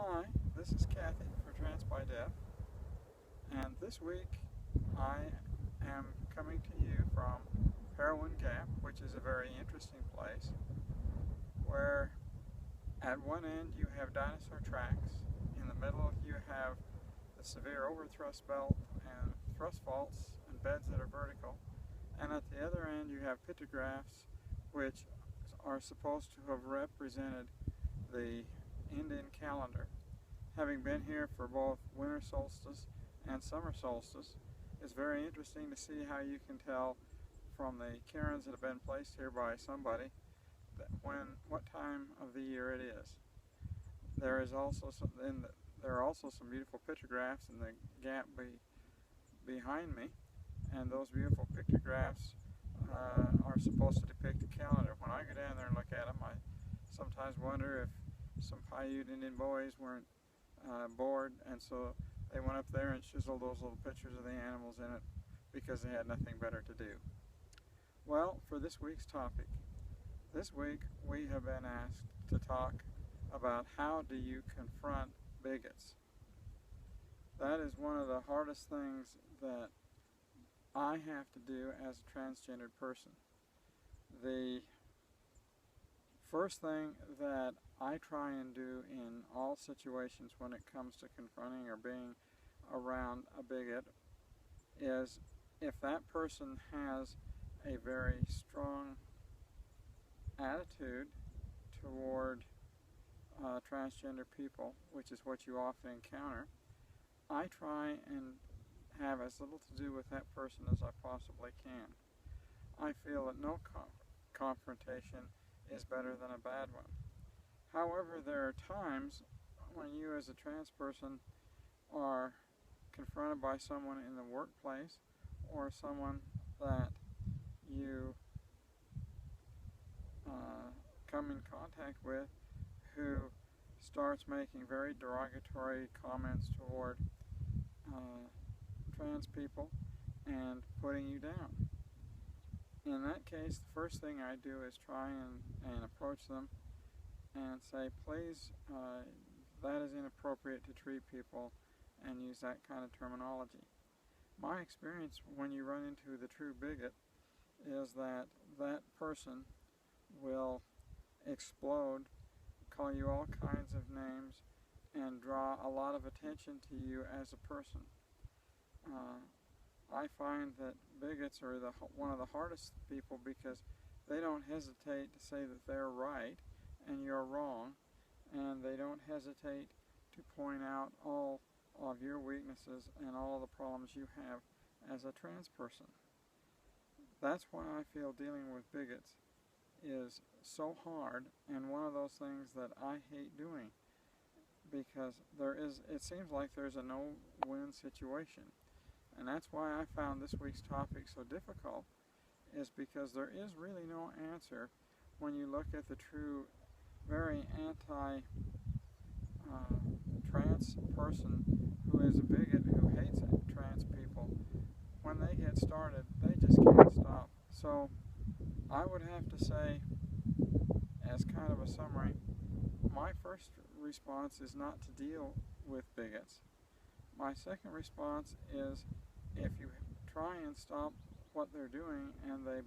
Hi, this is Cathy for TransByDef, and this week I am coming to you from Heroin Gap, which is a very interesting place, where at one end you have dinosaur tracks, in the middle you have the severe overthrust belt and thrust faults and beds that are vertical, and at the other end you have pictographs which are supposed to have represented the Indian calendar. Having been here for both winter solstice and summer solstice, it's very interesting to see how you can tell from the cairns that have been placed here by somebody what time of the year it is. There are also some beautiful pictographs in the gap behind me, and those beautiful pictographs are supposed to depict the calendar. When I go down there and look at them, I sometimes wonder if some Paiute Indian boys weren't bored, and so they went up there and chiseled those little pictures of the animals in it because they had nothing better to do. Well, for this week's topic, this week we have been asked to talk about how do you confront bigots. That is one of the hardest things that I have to do as a transgendered person. The first thing that I try and do in all situations when it comes to confronting or being around a bigot is, if that person has a very strong attitude toward transgender people, which is what you often encounter, I try and have as little to do with that person as I possibly can. I feel that no confrontation is better than a bad one. However, there are times when you as a trans person are confronted by someone in the workplace or someone that you come in contact with who starts making very derogatory comments toward trans people and putting you down. In that case, the first thing I do is try and approach them and say, please, that is inappropriate to treat people, and use that kind of terminology. My experience when you run into the true bigot is that that person will explode, call you all kinds of names, and draw a lot of attention to you as a person. I find that bigots are one of the hardest people because they don't hesitate to say that they're right and you're wrong, and they don't hesitate to point out all of your weaknesses and all the problems you have as a trans person. That's why I feel dealing with bigots is so hard, and one of those things that I hate doing, because it seems like there's a no-win situation. And that's why I found this week's topic so difficult, is because there is really no answer when you look at the true, very anti-trans person who is a bigot, who hates trans people. When they get started, they just can't stop. So I would have to say, as kind of a summary, my first response is not to deal with bigots. My second response is, if you try and stop what they're doing and they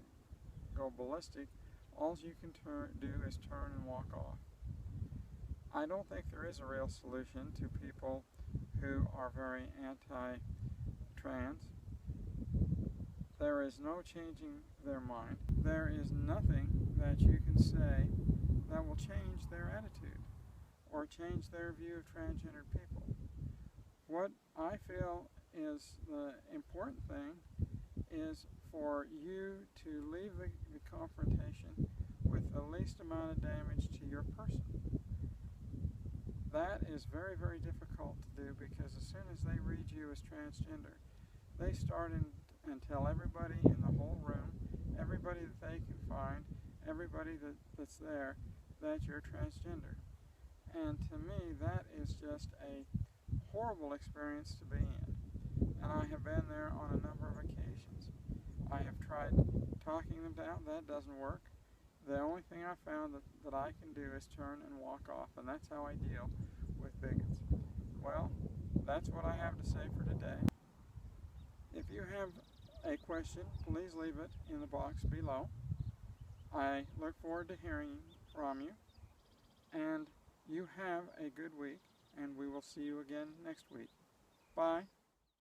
go ballistic, all you can do is turn and walk off. I don't think there is a real solution to people who are very anti-trans. There is no changing their mind. There is nothing that you can say that will change their attitude or change their view of transgender people. What I feel is the important thing is for you to leave the confrontation with the least amount of damage to your person. That is very, very difficult to do, because as soon as they read you as transgender, they start and tell everybody in the whole room, everybody that they can find, everybody that's there, that you're transgender. And to me, that is just a horrible experience to be in. And I have been there on a number of occasions. I have tried talking them down. That doesn't work. The only thing I found that I can do is turn and walk off, and that's how I deal with bigots. Well, that's what I have to say for today. If you have a question, please leave it in the box below. I look forward to hearing from you, and you have a good week, and we will see you again next week. Bye.